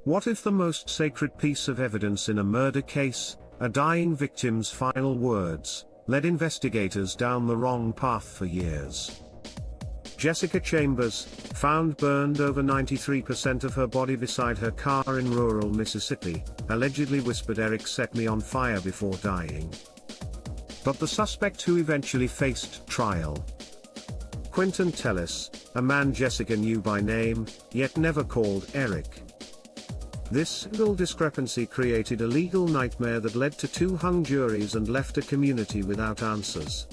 What if the most sacred piece of evidence in a murder case, a dying victim's final words, led investigators down the wrong path for years? Jessica Chambers, found burned over 93% of her body beside her car in rural Mississippi, allegedly whispered "Eric set me on fire before dying." But the suspect who eventually faced trial, Quentin Tellis, a man Jessica knew by name, yet never called Eric. This single discrepancy created a legal nightmare that led to 2 hung juries and left a community without answers.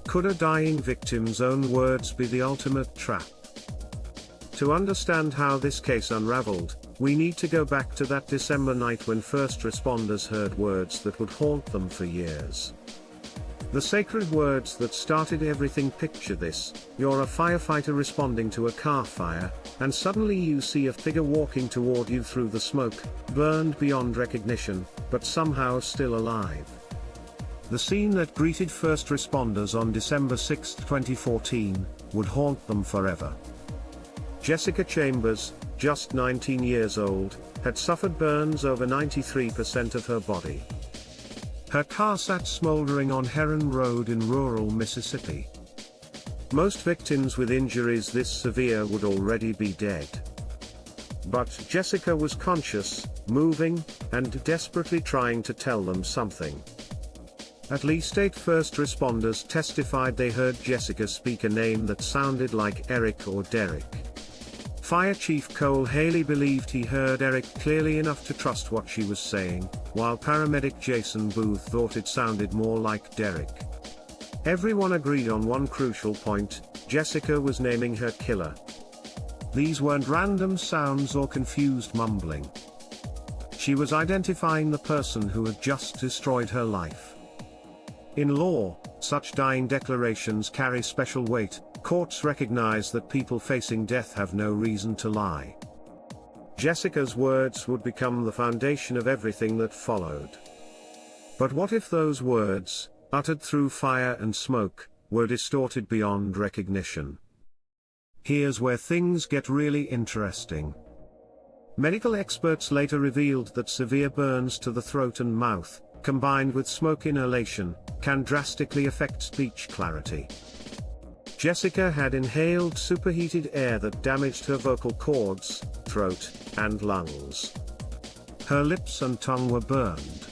Could a dying victim's own words be the ultimate trap? To understand how this case unraveled, we need to go back to that December night when first responders heard words that would haunt them for years. The sacred words that started everything. Picture this: you're a firefighter responding to a car fire, and suddenly you see a figure walking toward you through the smoke, burned beyond recognition, but somehow still alive. The scene that greeted first responders on December 6, 2014, would haunt them forever. Jessica Chambers, just 19 years old, had suffered burns over 93% of her body. Her car sat smoldering on Heron Road in rural Mississippi. Most victims with injuries this severe would already be dead. But Jessica was conscious, moving, and desperately trying to tell them something. At least 8 first responders testified they heard Jessica speak a name that sounded like Eric or Derek. Fire Chief Cole Haley believed he heard Eric clearly enough to trust what she was saying, while paramedic Jason Booth thought it sounded more like Derek. Everyone agreed on one crucial point: Jessica was naming her killer. These weren't random sounds or confused mumbling. She was identifying the person who had just destroyed her life. In law, such dying declarations carry special weight. Courts recognize that people facing death have no reason to lie. Jessica's words would become the foundation of everything that followed. But what if those words, uttered through fire and smoke, were distorted beyond recognition? Here's where things get really interesting. Medical experts later revealed that severe burns to the throat and mouth, combined with smoke inhalation, can drastically affect speech clarity. Jessica had inhaled superheated air that damaged her vocal cords, throat, and lungs. Her lips and tongue were burned.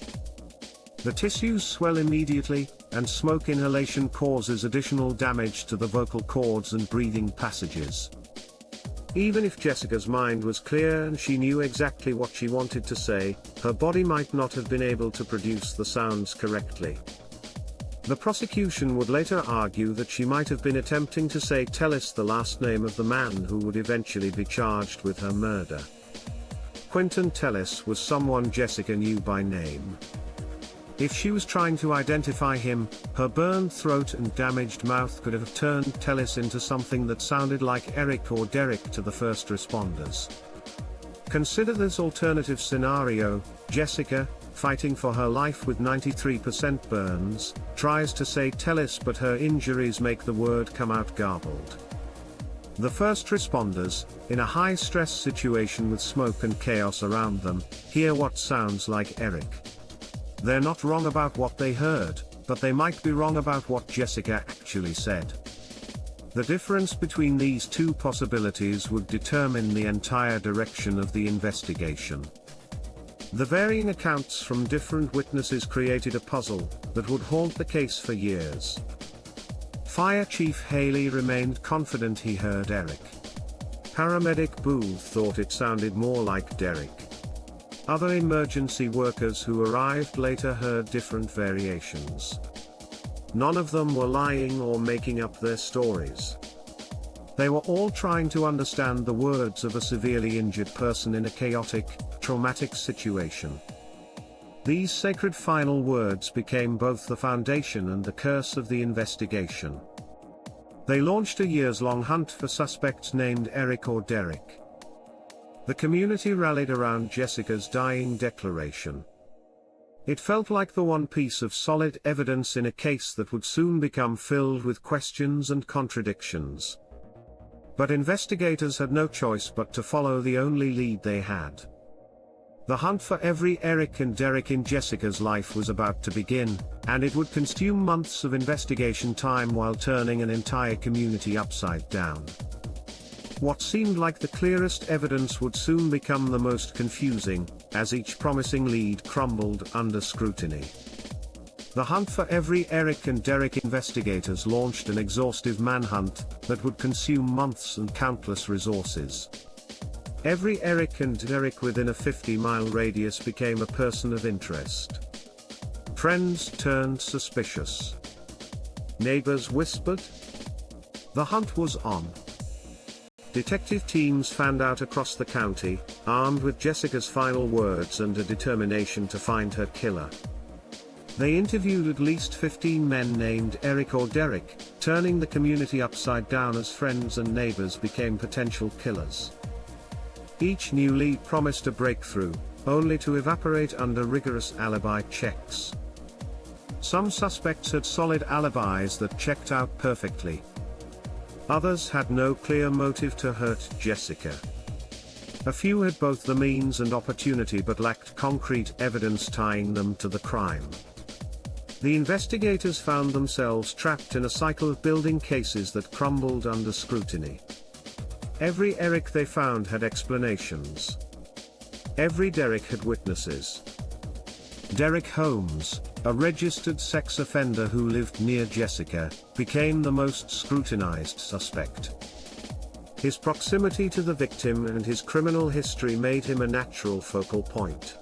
The tissues swell immediately, and smoke inhalation causes additional damage to the vocal cords and breathing passages. Even if Jessica's mind was clear and she knew exactly what she wanted to say, her body might not have been able to produce the sounds correctly. The prosecution would later argue that she might have been attempting to say Tellis, the last name of the man who would eventually be charged with her murder. Quentin Tellis was someone Jessica knew by name. If she was trying to identify him, her burned throat and damaged mouth could have turned Tellis into something that sounded like Eric or Derek to the first responders. Consider this alternative scenario: Jessica, fighting for her life with 93% burns, tries to say Tellis, but her injuries make the word come out garbled. The first responders, in a high-stress situation with smoke and chaos around them, hear what sounds like Eric. They're not wrong about what they heard, but they might be wrong about what Jessica actually said. The difference between these two possibilities would determine the entire direction of the investigation. The varying accounts from different witnesses created a puzzle that would haunt the case for years. Fire Chief Haley remained confident he heard Eric. Paramedic Booth thought it sounded more like Derek. Other emergency workers who arrived later heard different variations. None of them were lying or making up their stories. They were all trying to understand the words of a severely injured person in a chaotic, traumatic situation. These sacred final words became both the foundation and the curse of the investigation. They launched a years-long hunt for suspects named Eric or Derek. The community rallied around Jessica's dying declaration. It felt like the one piece of solid evidence in a case that would soon become filled with questions and contradictions. But investigators had no choice but to follow the only lead they had. The hunt for every Eric and Derek in Jessica's life was about to begin, and it would consume months of investigation time while turning an entire community upside down. What seemed like the clearest evidence would soon become the most confusing, as each promising lead crumbled under scrutiny. The hunt for every Eric and Derek investigators launched an exhaustive manhunt that would consume months and countless resources. Every Eric and Derek within a 50-mile radius became a person of interest. Friends turned suspicious. Neighbors whispered. The hunt was on. Detective teams fanned out across the county, armed with Jessica's final words and a determination to find her killer. They interviewed at least 15 men named Eric or Derek, turning the community upside down as friends and neighbors became potential killers. Each new lead promised a breakthrough, only to evaporate under rigorous alibi checks. Some suspects had solid alibis that checked out perfectly. Others had no clear motive to hurt Jessica. A few had both the means and opportunity but lacked concrete evidence tying them to the crime. The investigators found themselves trapped in a cycle of building cases that crumbled under scrutiny. Every Eric they found had explanations. Every Derek had witnesses. Derek Holmes, a registered sex offender who lived near Jessica, became the most scrutinized suspect. His proximity to the victim and his criminal history made him a natural focal point.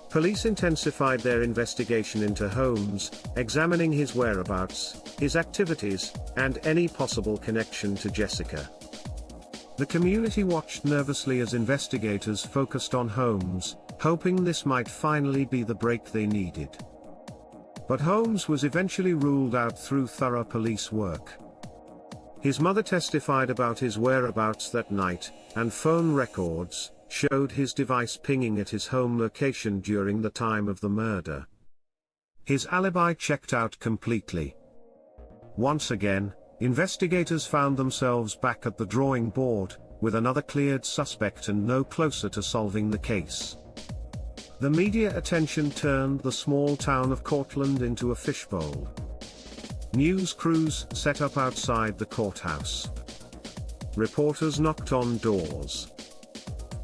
Police intensified their investigation into Holmes, examining his whereabouts, his activities, and any possible connection to Jessica. The community watched nervously as investigators focused on Holmes, hoping this might finally be the break they needed. But Holmes was eventually ruled out through thorough police work. His mother testified about his whereabouts that night, and phone records showed his device pinging at his home location during the time of the murder. His alibi checked out completely. Once again, investigators found themselves back at the drawing board, with another cleared suspect and no closer to solving the case. The media attention turned the small town of Cortland into a fishbowl. News crews set up outside the courthouse. Reporters knocked on doors.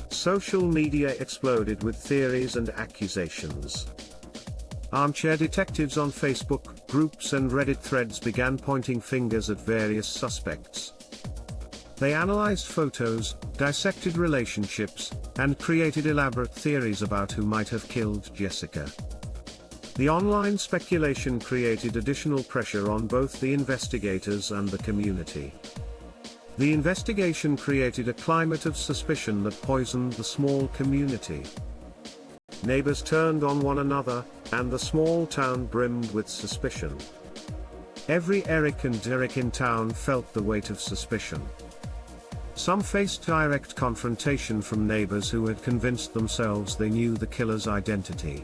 Social media exploded with theories and accusations. Armchair detectives on Facebook groups and Reddit threads began pointing fingers at various suspects. They analyzed photos, dissected relationships, and created elaborate theories about who might have killed Jessica. The online speculation created additional pressure on both the investigators and the community. The investigation created a climate of suspicion that poisoned the small community. Neighbors turned on one another, and the small town brimmed with suspicion. Every Eric and Derek in town felt the weight of suspicion. Some faced direct confrontation from neighbors who had convinced themselves they knew the killer's identity.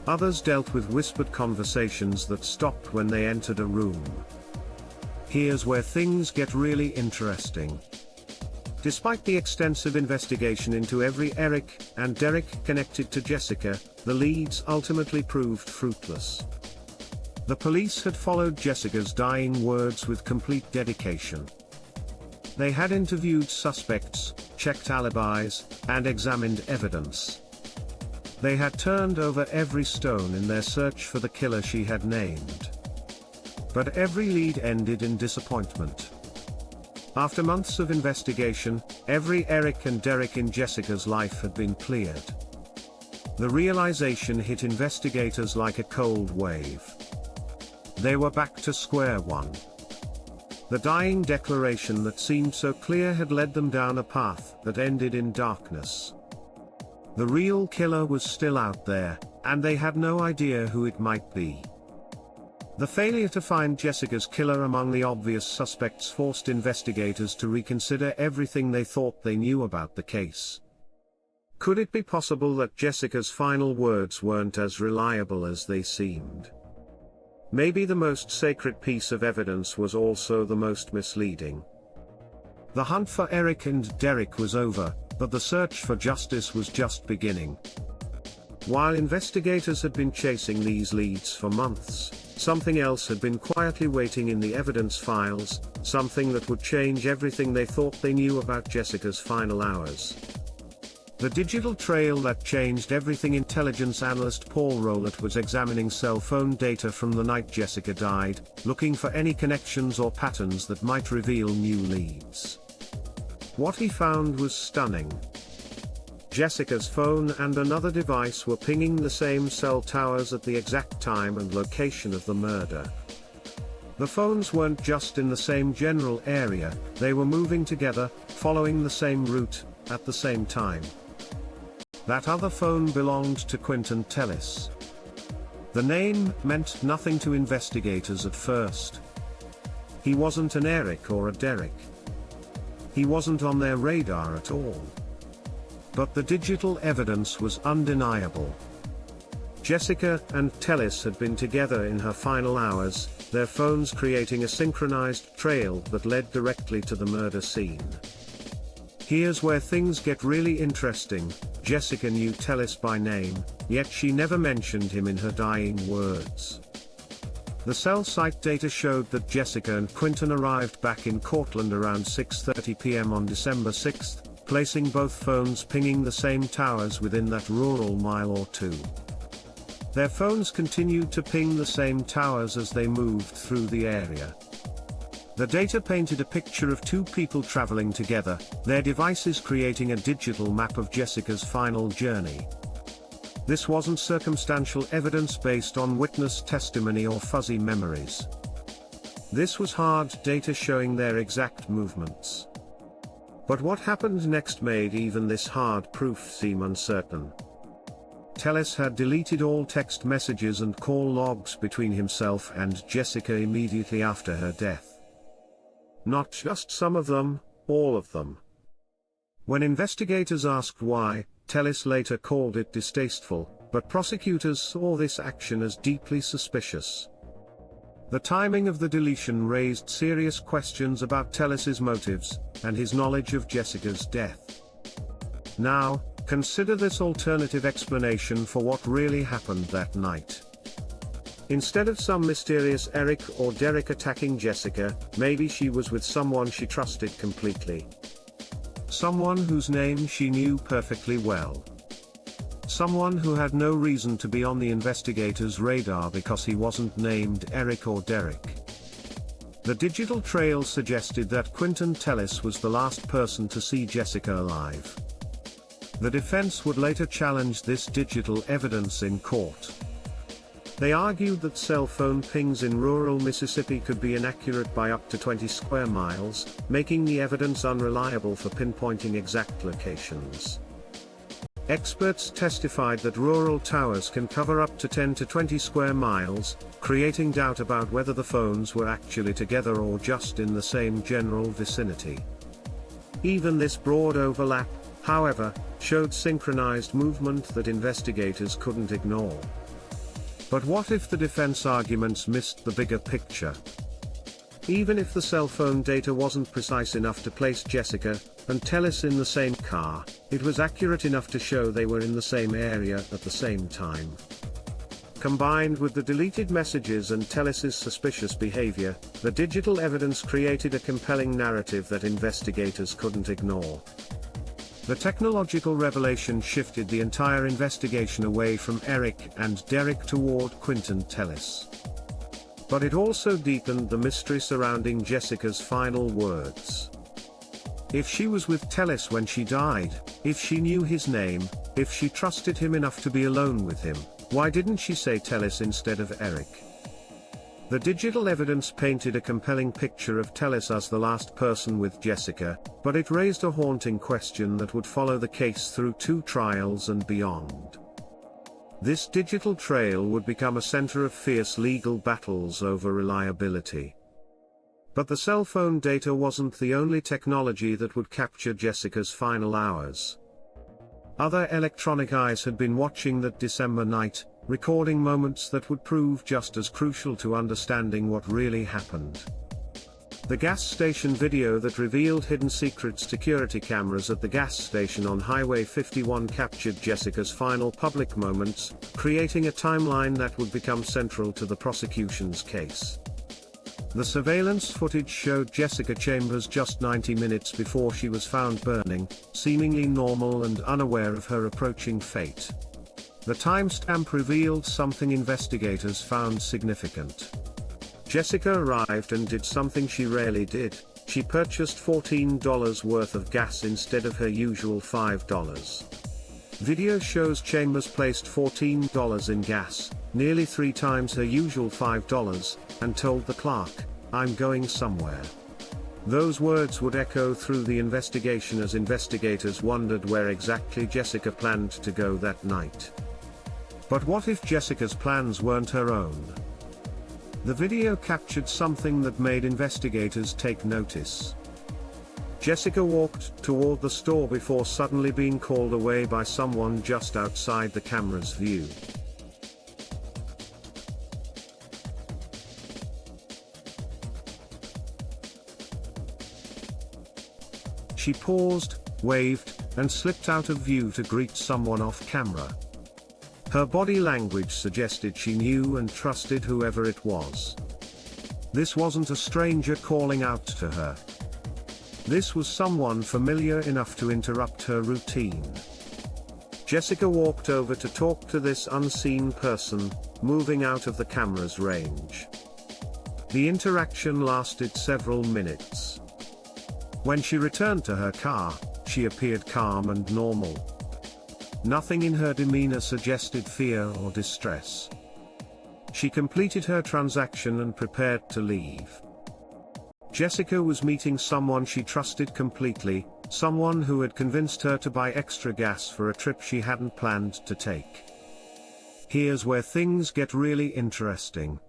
Others dealt with whispered conversations that stopped when they entered a room. Here's where things get really interesting. Despite the extensive investigation into every Eric and Derek connected to Jessica, the leads ultimately proved fruitless. The police had followed Jessica's dying words with complete dedication. They had interviewed suspects, checked alibis, and examined evidence. They had turned over every stone in their search for the killer she had named. But every lead ended in disappointment. After months of investigation, every Eric and Derek in Jessica's life had been cleared. The realization hit investigators like a cold wave. They were back to square one. The dying declaration that seemed so clear had led them down a path that ended in darkness. The real killer was still out there, and they had no idea who it might be. The failure to find Jessica's killer among the obvious suspects forced investigators to reconsider everything they thought they knew about the case. Could it be possible that Jessica's final words weren't as reliable as they seemed? Maybe the most sacred piece of evidence was also the most misleading. The hunt for Eric and Derek was over, But the search for justice was just beginning. While investigators had been chasing these leads for months, something else had been quietly waiting in the evidence files, something that would change everything they thought they knew about Jessica's final hours. The digital trail that changed everything. Intelligence analyst Paul Rowlett was examining cell phone data from the night Jessica died, looking for any connections or patterns that might reveal new leads. What he found was stunning. Jessica's phone and another device were pinging the same cell towers at the exact time and location of the murder. The phones weren't just in the same general area, they were moving together, following the same route, at the same time. That other phone belonged to Quinton Tellis. The name meant nothing to investigators at first. He wasn't an Eric or a Derek. He wasn't on their radar at all. But the digital evidence was undeniable. Jessica and Tellis had been together in her final hours, their phones creating a synchronized trail that led directly to the murder scene. Here's where things get really interesting. Jessica knew Tellis by name, yet she never mentioned him in her dying words. The cell site data showed that Jessica and Quinton arrived back in Cortland around 6:30 p.m. on December 6, placing both phones pinging the same towers within that rural mile or two. Their phones continued to ping the same towers as they moved through the area. The data painted a picture of two people traveling together, their devices creating a digital map of Jessica's final journey. This wasn't circumstantial evidence based on witness testimony or fuzzy memories. This was hard data showing their exact movements. But what happened next made even this hard proof seem uncertain. Tellis had deleted all text messages and call logs between himself and Jessica immediately after her death. Not just some of them, all of them. When investigators asked why, Tellis later called it distasteful, but prosecutors saw this action as deeply suspicious. The timing of the deletion raised serious questions about Tellis's motives, and his knowledge of Jessica's death. Now, consider this alternative explanation for what really happened that night. Instead of some mysterious Eric or Derek attacking Jessica, maybe she was with someone she trusted completely. Someone whose name she knew perfectly well. Someone who had no reason to be on the investigators' radar because he wasn't named Eric or Derek. The digital trail suggested that Quinton Tellis was the last person to see Jessica alive. The defense would later challenge this digital evidence in court. They argued that cell phone pings in rural Mississippi could be inaccurate by up to 20 square miles, making the evidence unreliable for pinpointing exact locations. Experts testified that rural towers can cover up to 10 to 20 square miles, creating doubt about whether the phones were actually together or just in the same general vicinity. Even this broad overlap, however, showed synchronized movement that investigators couldn't ignore. But what if the defense arguments missed the bigger picture? Even if the cell phone data wasn't precise enough to place Jessica and Tellis in the same car, it was accurate enough to show they were in the same area at the same time. Combined with the deleted messages and Tellis's suspicious behavior, the digital evidence created a compelling narrative that investigators couldn't ignore. The technological revelation shifted the entire investigation away from Eric and Derek toward Quinton Tellis. But it also deepened the mystery surrounding Jessica's final words. If she was with Tellis when she died, if she knew his name, if she trusted him enough to be alone with him, why didn't she say Tellis instead of Eric? The digital evidence painted a compelling picture of Tellis as the last person with Jessica, but it raised a haunting question that would follow the case through 2 trials and beyond. This digital trail would become a center of fierce legal battles over reliability. But the cell phone data wasn't the only technology that would capture Jessica's final hours. Other electronic eyes had been watching that December night, recording moments that would prove just as crucial to understanding what really happened. The gas station video that revealed hidden secret security cameras at the gas station on Highway 51 captured Jessica's final public moments, creating a timeline that would become central to the prosecution's case. The surveillance footage showed Jessica Chambers just 90 minutes before she was found burning, seemingly normal and unaware of her approaching fate. The timestamp revealed something investigators found significant. Jessica arrived and did something she rarely did. She purchased $14 worth of gas instead of her usual $5. Video shows Chambers placed $14 in gas, nearly 3 times her usual $5, and told the clerk, "I'm going somewhere." Those words would echo through the investigation as investigators wondered where exactly Jessica planned to go that night. But what if Jessica's plans weren't her own? The video captured something that made investigators take notice. Jessica walked toward the store before suddenly being called away by someone just outside the camera's view. She paused, waved, and slipped out of view to greet someone off camera. Her body language suggested she knew and trusted whoever it was. This wasn't a stranger calling out to her. This was someone familiar enough to interrupt her routine. Jessica walked over to talk to this unseen person, moving out of the camera's range. The interaction lasted several minutes. When she returned to her car, she appeared calm and normal. Nothing in her demeanor suggested fear or distress. She completed her transaction and prepared to leave. Jessica was meeting someone she trusted completely, someone who had convinced her to buy extra gas for a trip she hadn't planned to take. Here's where things get really interesting.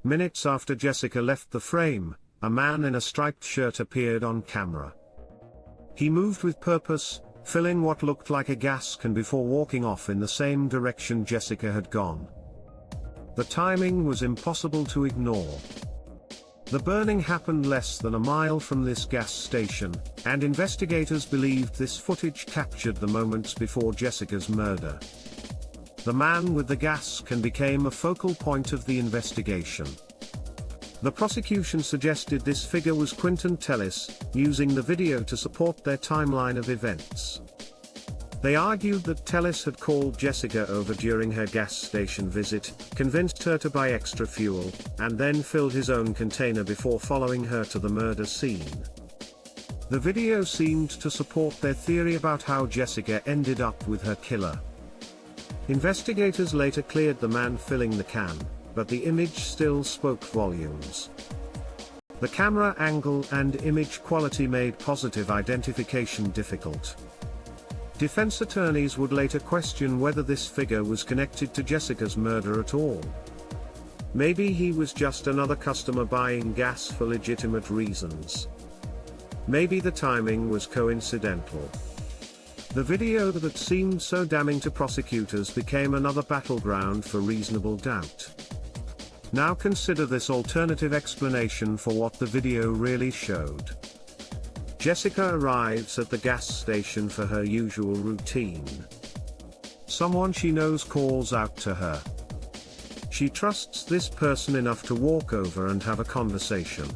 Minutes after Jessica left the frame, a man in a striped shirt appeared on camera. He moved with purpose, filling what looked like a gas can before walking off in the same direction Jessica had gone. The timing was impossible to ignore. The burning happened less than a mile from this gas station, and investigators believed this footage captured the moments before Jessica's murder. The man with the gas can became a focal point of the investigation. The prosecution suggested this figure was Quinton Tellis, using the video to support their timeline of events. They argued that Tellis had called Jessica over during her gas station visit, convinced her to buy extra fuel, and then filled his own container before following her to the murder scene. The video seemed to support their theory about how Jessica ended up with her killer. Investigators later cleared the man filling the can, but the image still spoke volumes. The camera angle and image quality made positive identification difficult. Defense attorneys would later question whether this figure was connected to Jessica's murder at all. Maybe he was just another customer buying gas for legitimate reasons. Maybe the timing was coincidental. The video that seemed so damning to prosecutors became another battleground for reasonable doubt. Now consider this alternative explanation for what the video really showed. Jessica arrives at the gas station for her usual routine. Someone she knows calls out to her. She trusts this person enough to walk over and have a conversation.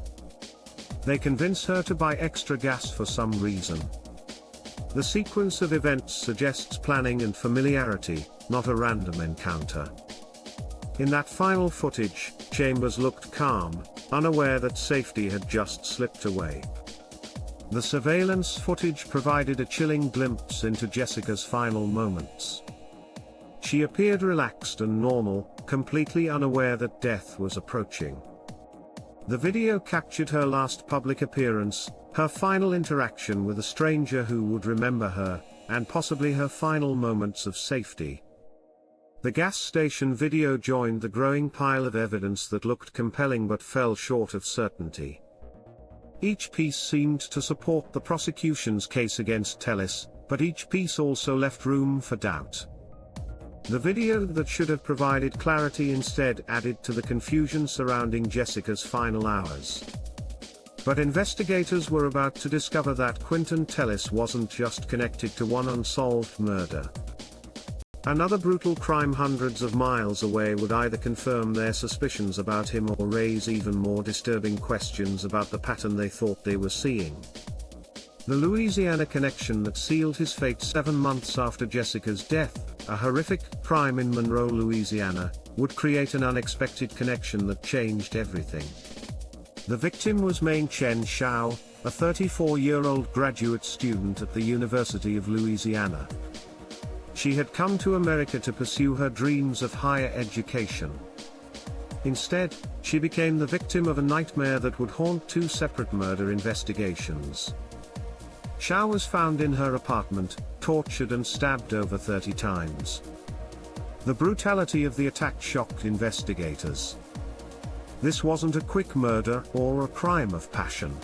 They convince her to buy extra gas for some reason. The sequence of events suggests planning and familiarity, not a random encounter. In that final footage, Chambers looked calm, unaware that safety had just slipped away. The surveillance footage provided a chilling glimpse into Jessica's final moments. She appeared relaxed and normal, completely unaware that death was approaching. The video captured her last public appearance, her final interaction with a stranger who would remember her, and possibly her final moments of safety. The gas station video joined the growing pile of evidence that looked compelling but fell short of certainty. Each piece seemed to support the prosecution's case against Tellis, but each piece also left room for doubt. The video that should have provided clarity instead added to the confusion surrounding Jessica's final hours. But investigators were about to discover that Quinton Tellis wasn't just connected to one unsolved murder. Another brutal crime hundreds of miles away would either confirm their suspicions about him or raise even more disturbing questions about the pattern they thought they were seeing. The Louisiana connection that sealed his fate 7 months after Jessica's death, a horrific crime in Monroe, Louisiana, would create an unexpected connection that changed everything. The victim was Maine Chen Xiao, a 34-year-old graduate student at the University of Louisiana. She had come to America to pursue her dreams of higher education. Instead, she became the victim of a nightmare that would haunt 2 separate murder investigations. Xiao was found in her apartment, tortured and stabbed over 30 times. The brutality of the attack shocked investigators. This wasn't a quick murder or a crime of passion.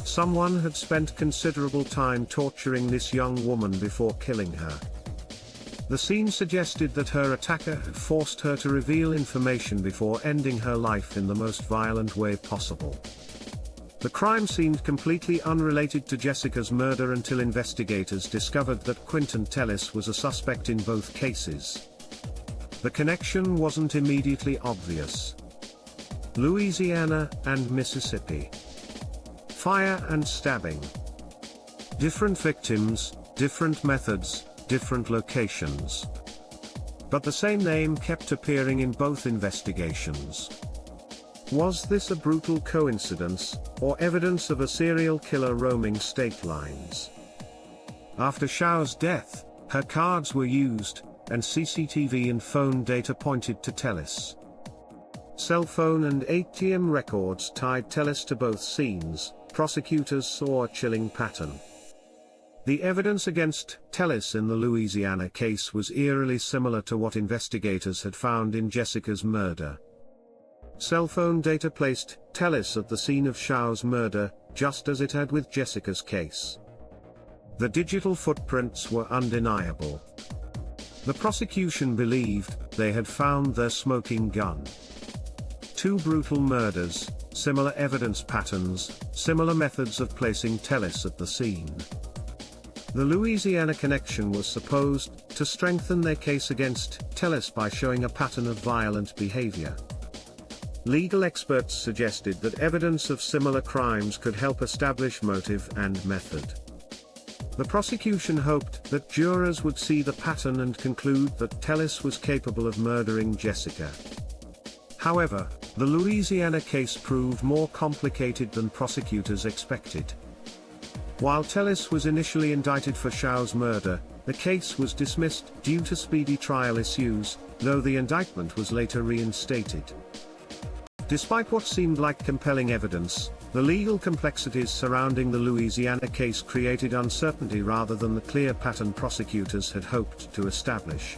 Someone had spent considerable time torturing this young woman before killing her. The scene suggested that her attacker had forced her to reveal information before ending her life in the most violent way possible. The crime seemed completely unrelated to Jessica's murder until investigators discovered that Quinton Tellis was a suspect in both cases. The connection wasn't immediately obvious. Louisiana and Mississippi. Fire and stabbing. Different victims, different methods, different locations. But the same name kept appearing in both investigations. Was this a brutal coincidence, or evidence of a serial killer roaming state lines? After Xiao's death, her cards were used, and CCTV and phone data pointed to Tellis. Cell phone and ATM records tied Tellis to both scenes. Prosecutors saw a chilling pattern. The evidence against Tellis in the Louisiana case was eerily similar to what investigators had found in Jessica's murder. Cell phone data placed Tellis at the scene of Xiao's murder, just as it had with Jessica's case. The digital footprints were undeniable. The prosecution believed they had found their smoking gun. 2 brutal murders, similar evidence patterns, similar methods of placing Tellis at the scene. The Louisiana connection was supposed to strengthen their case against Tellis by showing a pattern of violent behavior. Legal experts suggested that evidence of similar crimes could help establish motive and method. The prosecution hoped that jurors would see the pattern and conclude that Tellis was capable of murdering Jessica. However, the Louisiana case proved more complicated than prosecutors expected. While Tellis was initially indicted for Xiao's murder, the case was dismissed due to speedy trial issues, though the indictment was later reinstated. Despite what seemed like compelling evidence, the legal complexities surrounding the Louisiana case created uncertainty rather than the clear pattern prosecutors had hoped to establish.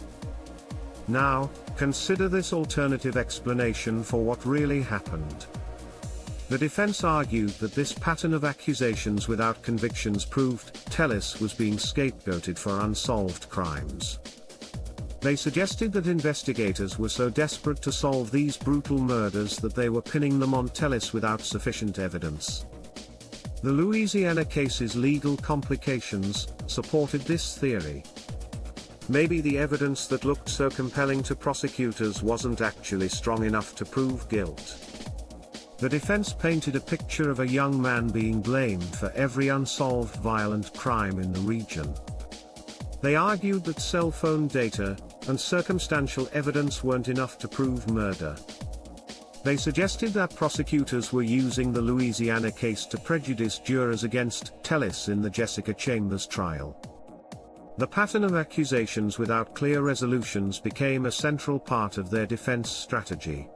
Now, consider this alternative explanation for what really happened. The defense argued that this pattern of accusations without convictions proved Tellis was being scapegoated for unsolved crimes. They suggested that investigators were so desperate to solve these brutal murders that they were pinning them on Tellis without sufficient evidence. The Louisiana case's legal complications supported this theory. Maybe the evidence that looked so compelling to prosecutors wasn't actually strong enough to prove guilt. The defense painted a picture of a young man being blamed for every unsolved violent crime in the region. They argued that cell phone data and circumstantial evidence weren't enough to prove murder. They suggested that prosecutors were using the Louisiana case to prejudice jurors against Tellis in the Jessica Chambers trial. The pattern of accusations without clear resolutions became a central part of their defense strategy.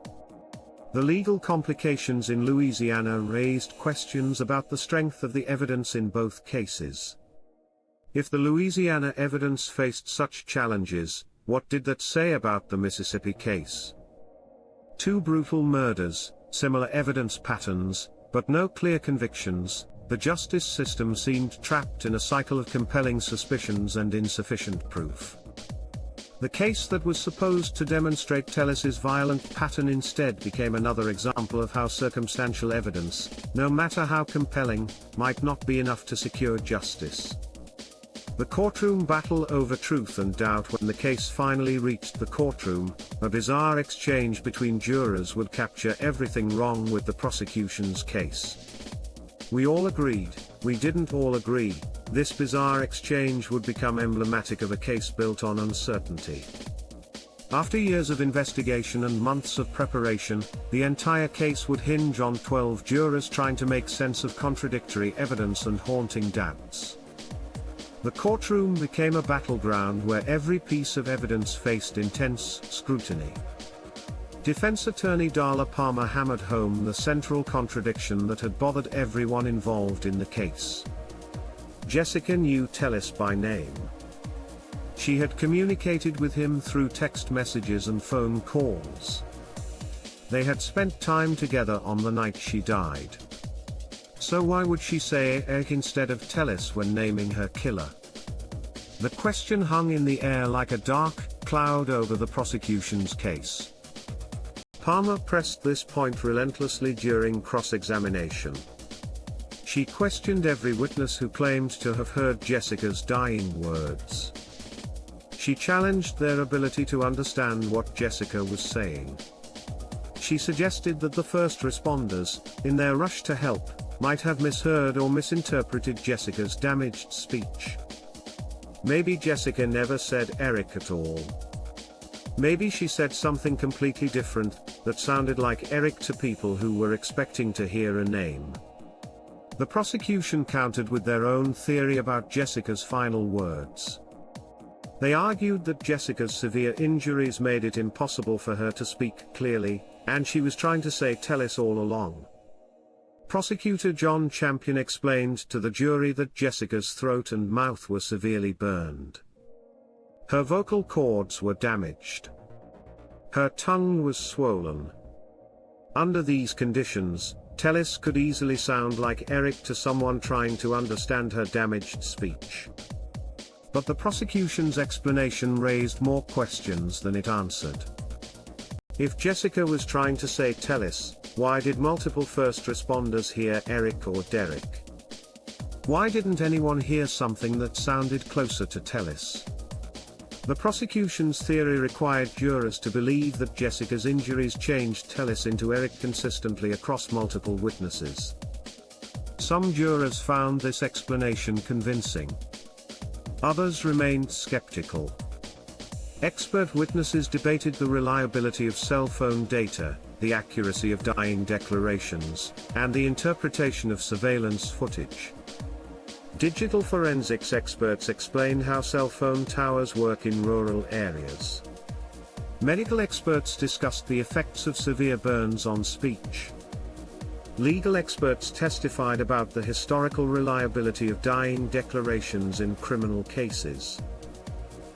The legal complications in Louisiana raised questions about the strength of the evidence in both cases. If the Louisiana evidence faced such challenges, what did that say about the Mississippi case? 2 brutal murders, similar evidence patterns, but no clear convictions. The justice system seemed trapped in a cycle of compelling suspicions and insufficient proof. The case that was supposed to demonstrate Tellis's violent pattern instead became another example of how circumstantial evidence, no matter how compelling, might not be enough to secure justice. The courtroom battle over truth and doubt. When the case finally reached the courtroom, a bizarre exchange between jurors would capture everything wrong with the prosecution's case. We all agreed, we didn't all agree. This bizarre exchange would become emblematic of a case built on uncertainty. After years of investigation and months of preparation, the entire case would hinge on 12 jurors trying to make sense of contradictory evidence and haunting doubts. The courtroom became a battleground where every piece of evidence faced intense scrutiny. Defense attorney Darla Palmer hammered home the central contradiction that had bothered everyone involved in the case. Jessica knew Tellis by name. She had communicated with him through text messages and phone calls. They had spent time together on the night she died. So why would she say Eric instead of Tellis when naming her killer? The question hung in the air like a dark cloud over the prosecution's case. Palmer pressed this point relentlessly during cross-examination. She questioned every witness who claimed to have heard Jessica's dying words. She challenged their ability to understand what Jessica was saying. She suggested that the first responders, in their rush to help, might have misheard or misinterpreted Jessica's damaged speech. Maybe Jessica never said Eric at all. Maybe she said something completely different, that sounded like Eric to people who were expecting to hear a name. The prosecution countered with their own theory about Jessica's final words. They argued that Jessica's severe injuries made it impossible for her to speak clearly, and she was trying to say Tellis all along. Prosecutor John Champion explained to the jury that Jessica's throat and mouth were severely burned. Her vocal cords were damaged. Her tongue was swollen. Under these conditions, Tellis could easily sound like Eric to someone trying to understand her damaged speech. But the prosecution's explanation raised more questions than it answered. If Jessica was trying to say Tellis, why did multiple first responders hear Eric or Derek? Why didn't anyone hear something that sounded closer to Tellis? The prosecution's theory required jurors to believe that Jessica's injuries changed Tellis into Eric consistently across multiple witnesses. Some jurors found this explanation convincing. Others remained skeptical. Expert witnesses debated the reliability of cell phone data, the accuracy of dying declarations, and the interpretation of surveillance footage. Digital forensics experts explained how cell phone towers work in rural areas. Medical experts discussed the effects of severe burns on speech. Legal experts testified about the historical reliability of dying declarations in criminal cases.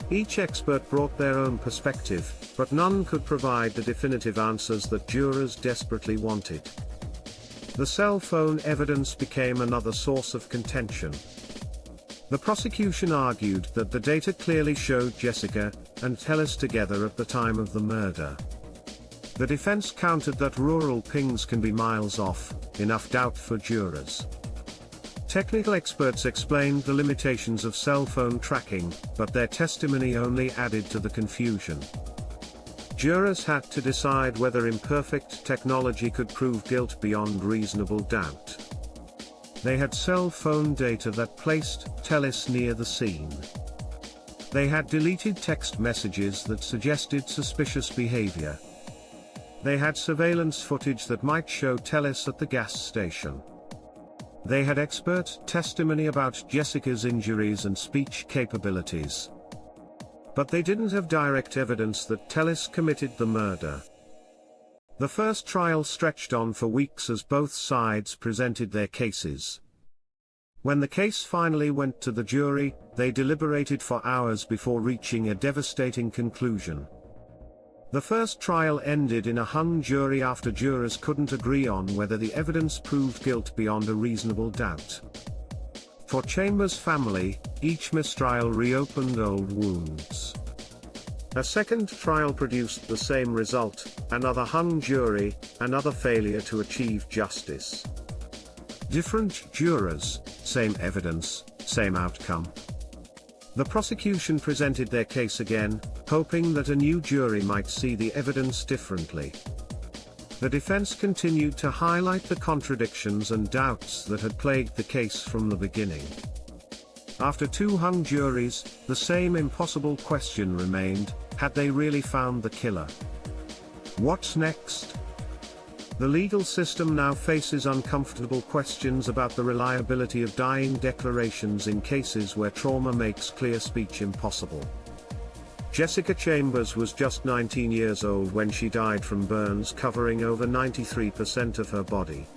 Each expert brought their own perspective, but none could provide the definitive answers that jurors desperately wanted. The cell phone evidence became another source of contention. The prosecution argued that the data clearly showed Jessica and Tellis together at the time of the murder. The defense countered that rural pings can be miles off, enough doubt for jurors. Technical experts explained the limitations of cell phone tracking, but their testimony only added to the confusion. Jurors had to decide whether imperfect technology could prove guilt beyond reasonable doubt. They had cell phone data that placed Tellis near the scene. They had deleted text messages that suggested suspicious behavior. They had surveillance footage that might show Tellis at the gas station. They had expert testimony about Jessica's injuries and speech capabilities. But they didn't have direct evidence that Tellis committed the murder. The first trial stretched on for weeks as both sides presented their cases. When the case finally went to the jury, they deliberated for hours before reaching a devastating conclusion. The first trial ended in a hung jury after jurors couldn't agree on whether the evidence proved guilt beyond a reasonable doubt. For Chambers' family, each mistrial reopened old wounds. A second trial produced the same result, another hung jury, another failure to achieve justice. Different jurors, same evidence, same outcome. The prosecution presented their case again, hoping that a new jury might see the evidence differently. The defense continued to highlight the contradictions and doubts that had plagued the case from the beginning. After two hung juries, the same impossible question remained: had they really found the killer? What's next? The legal system now faces uncomfortable questions about the reliability of dying declarations in cases where trauma makes clear speech impossible. Jessica Chambers was just 19 years old when she died from burns covering over 93% of her body.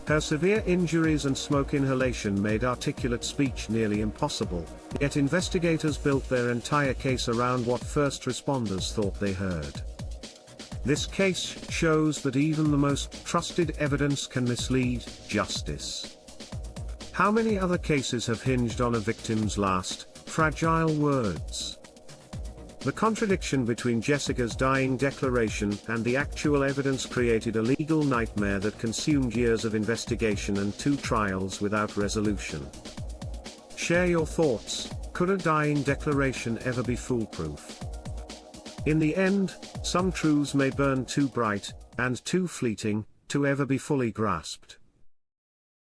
Her severe injuries and smoke inhalation made articulate speech nearly impossible, yet investigators built their entire case around what first responders thought they heard. This case shows that even the most trusted evidence can mislead justice. How many other cases have hinged on a victim's last, fragile words? The contradiction between Jessica's dying declaration and the actual evidence created a legal nightmare that consumed years of investigation and two trials without resolution. Share your thoughts. Could a dying declaration ever be foolproof? In the end, some truths may burn too bright, and too fleeting, to ever be fully grasped.